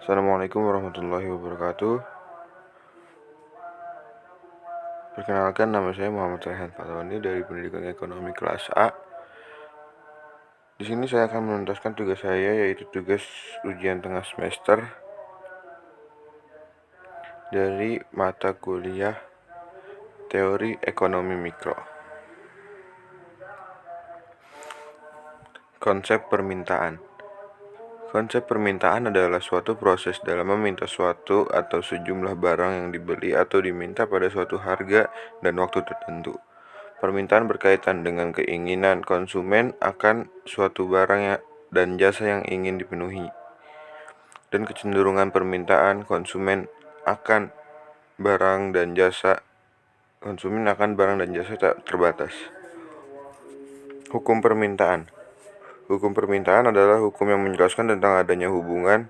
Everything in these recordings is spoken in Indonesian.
Assalamualaikum warahmatullahi wabarakatuh. Perkenalkan, nama saya Muhammad Rehan Fatoni dari Pendidikan Ekonomi kelas A. Di sini saya akan menuntaskan tugas saya, yaitu tugas ujian tengah semester dari mata kuliah Teori Ekonomi Mikro. Konsep permintaan. Konsep permintaan adalah suatu proses dalam meminta suatu atau sejumlah barang yang dibeli atau diminta pada suatu harga dan waktu tertentu. Permintaan berkaitan dengan keinginan konsumen akan suatu barang dan jasa yang ingin dipenuhi, dan kecenderungan permintaan konsumen akan barang dan jasa tak terbatas. Hukum permintaan. Hukum permintaan adalah hukum yang menjelaskan tentang adanya hubungan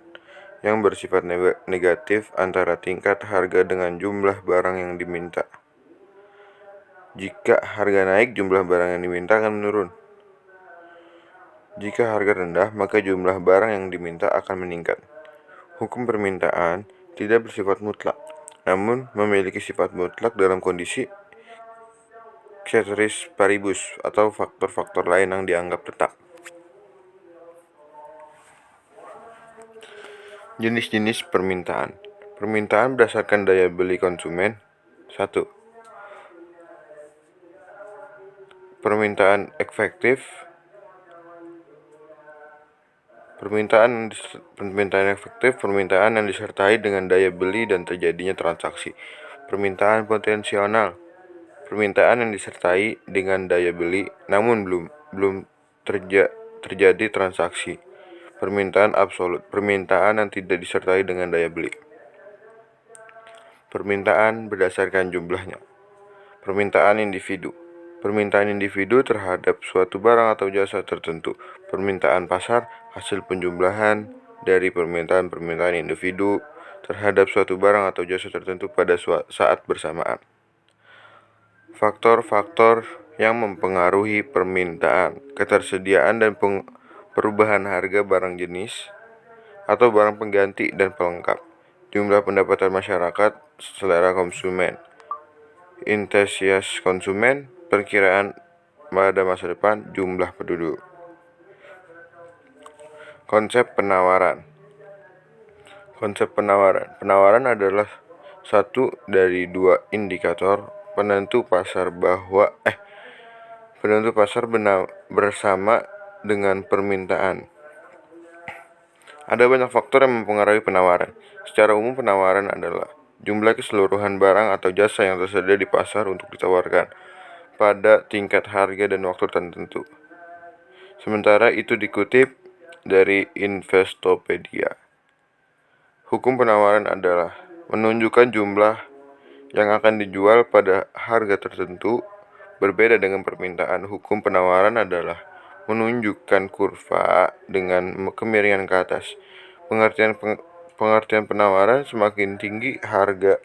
yang bersifat negatif antara tingkat harga dengan jumlah barang yang diminta. Jika harga naik, jumlah barang yang diminta akan menurun. Jika harga rendah, maka jumlah barang yang diminta akan meningkat. Hukum permintaan tidak bersifat mutlak, namun memiliki sifat mutlak dalam kondisi ceteris paribus atau faktor-faktor lain yang dianggap tetap. Jenis-jenis permintaan. Permintaan berdasarkan daya beli konsumen. 1. Permintaan efektif. Permintaan efektif, permintaan yang disertai dengan daya beli dan terjadinya transaksi. Permintaan potensial. Permintaan yang disertai dengan daya beli namun belum terjadi transaksi. Permintaan absolut, permintaan yang tidak disertai dengan daya beli. Permintaan berdasarkan jumlahnya. Permintaan individu. Permintaan individu terhadap suatu barang atau jasa tertentu. Permintaan pasar, hasil penjumlahan dari permintaan individu terhadap suatu barang atau jasa tertentu pada saat bersamaan. Faktor-faktor yang mempengaruhi permintaan: ketersediaan dan perubahan harga barang jenis atau barang pengganti dan pelengkap, jumlah pendapatan masyarakat, selera konsumen, intensitas konsumen, perkiraan pada masa depan, jumlah penduduk. Konsep penawaran. Penawaran adalah satu dari dua indikator penentu pasar bersama dengan permintaan. Ada banyak faktor yang mempengaruhi penawaran. Secara umum, penawaran adalah jumlah keseluruhan barang atau jasa yang tersedia di pasar untuk ditawarkan pada tingkat harga dan waktu tertentu. Sementara itu dikutip dari Investopedia. Hukum penawaran adalah menunjukkan jumlah yang akan dijual pada harga tertentu. Berbeda dengan permintaan, hukum penawaran adalah menunjukkan kurva dengan kemiringan ke atas. Pengertian penawaran: semakin tinggi harga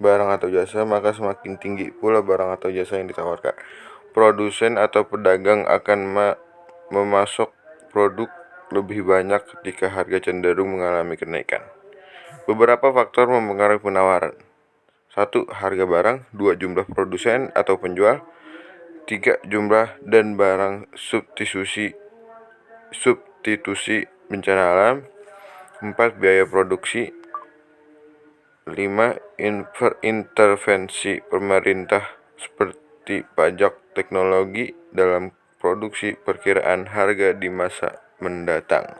barang atau jasa, maka semakin tinggi pula barang atau jasa yang ditawarkan. Produsen atau pedagang akan memasok produk lebih banyak ketika harga cenderung mengalami kenaikan. Beberapa faktor mempengaruhi penawaran: 1. Harga barang. 2. Jumlah produsen atau penjual. 3. Jumlah dan barang substitusi bencana alam. 4. Biaya produksi. 5. Intervensi pemerintah seperti pajak teknologi dalam produksi. Perkiraan harga di masa mendatang.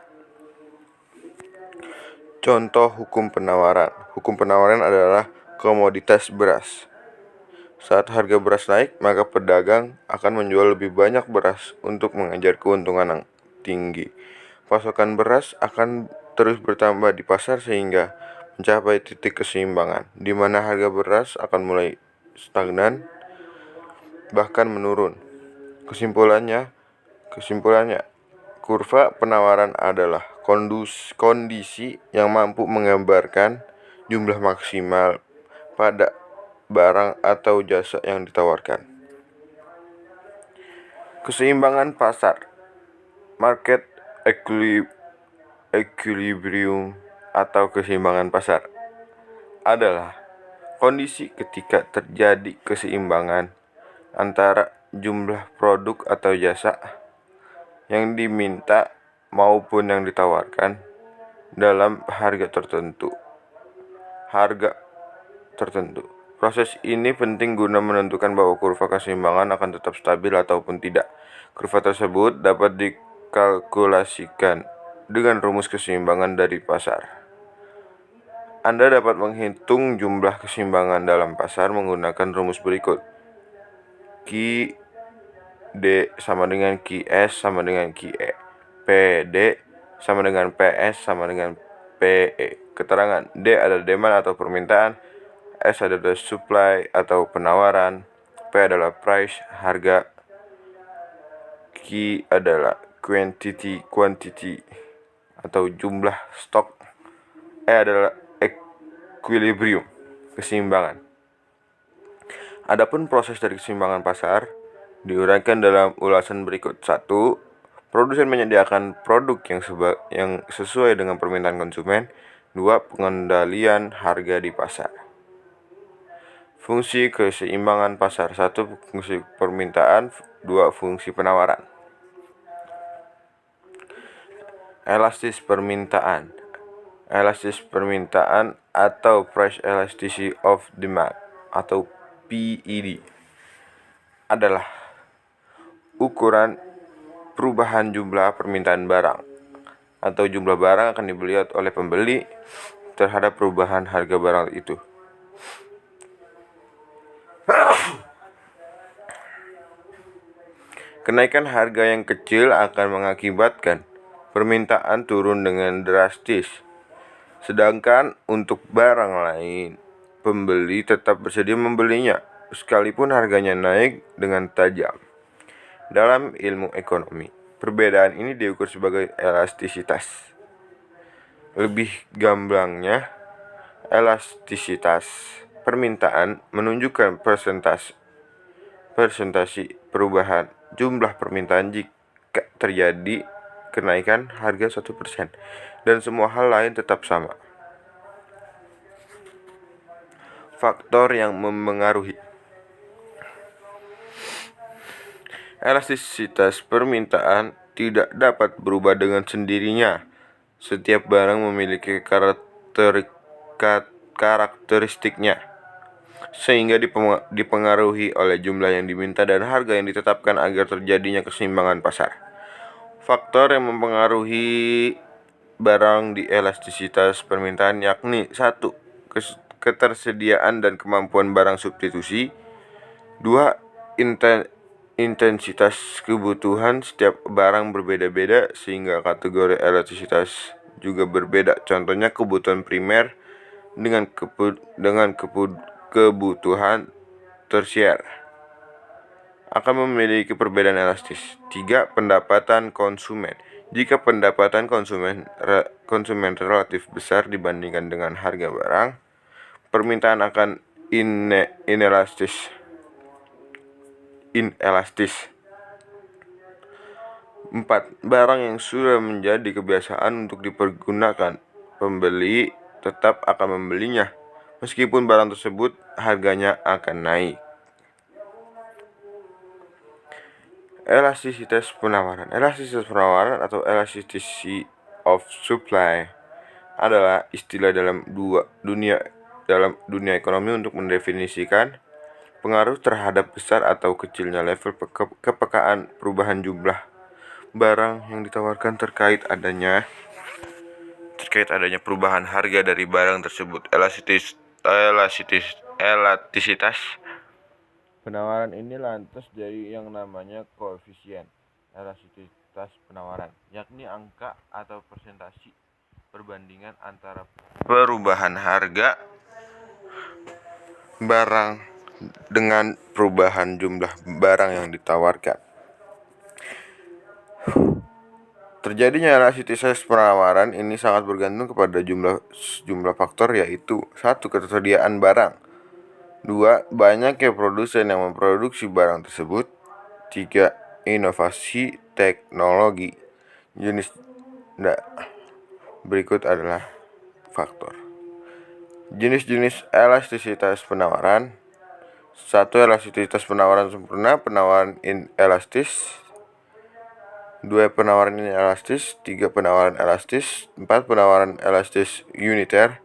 Contoh hukum penawaran. Hukum penawaran adalah komoditas beras. Saat harga beras naik, maka pedagang akan menjual lebih banyak beras untuk mengejar keuntungan yang tinggi. Pasokan beras akan terus bertambah di pasar sehingga mencapai titik keseimbangan, di mana harga beras akan mulai stagnan, bahkan menurun. Kesimpulannya, kurva penawaran adalah kondisi yang mampu menggambarkan jumlah maksimal pada barang atau jasa yang ditawarkan. Keseimbangan pasar, market equilibrium, atau keseimbangan pasar adalah kondisi ketika terjadi keseimbangan antara jumlah produk atau jasa yang diminta maupun yang ditawarkan dalam harga tertentu. Proses ini penting guna menentukan bahwa kurva keseimbangan akan tetap stabil ataupun tidak. Kurva tersebut dapat dikalkulasikan dengan rumus keseimbangan dari pasar. Anda dapat menghitung jumlah keseimbangan dalam pasar menggunakan rumus berikut. Q D sama dengan QS sama dengan QE. PD sama dengan PS sama dengan PE. Keterangan D adalah demand atau permintaan, S adalah supply atau penawaran, P adalah price, harga, Q adalah quantity atau jumlah stok, E adalah equilibrium, keseimbangan. Adapun proses dari keseimbangan pasar diuraikan dalam ulasan berikut. 1. Produsen menyediakan produk yang sesuai dengan permintaan konsumen. 2. Pengendalian harga di pasar. Fungsi keseimbangan pasar. 1. Fungsi permintaan. 2. Fungsi penawaran. Elastis permintaan. Elastis permintaan atau price elasticity of demand atau PED adalah ukuran perubahan jumlah permintaan barang atau jumlah barang akan dibeli oleh pembeli terhadap perubahan harga barang itu. Kenaikan harga yang kecil akan mengakibatkan permintaan turun dengan drastis. Sedangkan untuk barang lain, pembeli tetap bersedia membelinya sekalipun harganya naik dengan tajam. Dalam ilmu ekonomi, perbedaan ini diukur sebagai elastisitas. Lebih gamblangnya, elastisitas permintaan menunjukkan persentase perubahan jumlah permintaan jika terjadi kenaikan harga 1% dan semua hal lain tetap sama. Faktor yang mempengaruhi elastisitas permintaan tidak dapat berubah dengan sendirinya. Setiap barang memiliki karakteristiknya, sehingga dipengaruhi oleh jumlah yang diminta dan harga yang ditetapkan agar terjadinya keseimbangan pasar. Faktor yang mempengaruhi barang di elastisitas permintaan yakni 1. Ketersediaan dan kemampuan barang substitusi. 2. Intensitas kebutuhan setiap barang berbeda-beda sehingga kategori elastisitas juga berbeda. Contohnya kebutuhan primer dengan kebutuhan tersier akan memiliki perbedaan elastis. 3. Pendapatan konsumen. Jika pendapatan konsumen relatif besar dibandingkan dengan harga barang, permintaan akan inelastis. 4. Barang yang sudah menjadi kebiasaan untuk dipergunakan, pembeli tetap akan membelinya meskipun barang tersebut harganya akan naik. Elastisitas penawaran. Elastisitas penawaran atau elasticity of supply adalah istilah dalam dunia ekonomi untuk mendefinisikan pengaruh terhadap besar atau kecilnya level kepekaan perubahan jumlah barang yang ditawarkan terkait adanya perubahan harga dari barang tersebut. Elastisitas penawaran ini lantas dari yang namanya koefisien elastisitas penawaran, yakni angka atau persentase perbandingan antara perubahan harga barang dengan perubahan jumlah barang yang ditawarkan. Terjadinya elastisitas penawaran ini sangat bergantung kepada jumlah faktor, yaitu 1. Ketersediaan barang. 2. Banyaknya produsen yang memproduksi barang tersebut. 3. Inovasi teknologi. Berikut adalah faktor. Jenis-jenis elastisitas penawaran. 1. Elastisitas penawaran sempurna, penawaran inelastis. 2. Penawaran inelastis. 3. Penawaran elastis. 4. Penawaran elastis uniter.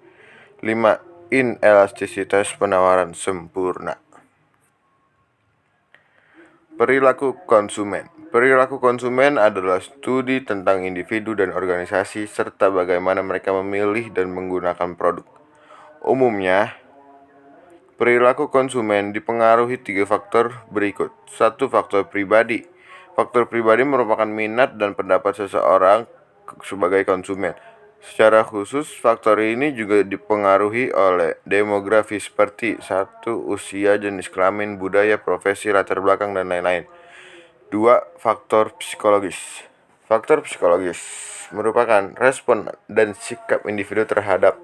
5. Inelastisitas penawaran sempurna. Perilaku konsumen. Perilaku konsumen adalah studi tentang individu dan organisasi serta bagaimana mereka memilih dan menggunakan produk. Umumnya, perilaku konsumen dipengaruhi 3 faktor berikut. 1. Faktor pribadi. Faktor pribadi merupakan minat dan pendapat seseorang sebagai konsumen. Secara khusus, faktor ini juga dipengaruhi oleh demografi seperti 1. Usia, jenis kelamin, budaya, profesi, latar belakang, dan lain-lain. 2. Faktor psikologis. Faktor psikologis merupakan respon dan sikap individu terhadap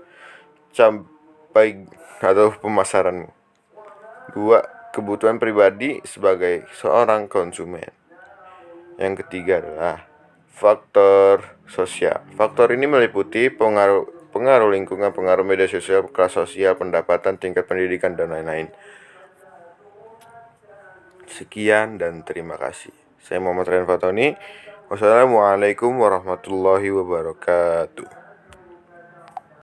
capai atau pemasaran. 2. Kebutuhan pribadi sebagai seorang konsumen. Yang ketiga adalah faktor sosial. Faktor ini meliputi pengaruh lingkungan, pengaruh media sosial, kelas sosial, pendapatan, tingkat pendidikan, dan lain-lain. Sekian dan terima kasih. Saya Muhammad Rian Fatoni. Wassalamualaikum warahmatullahi wabarakatuh.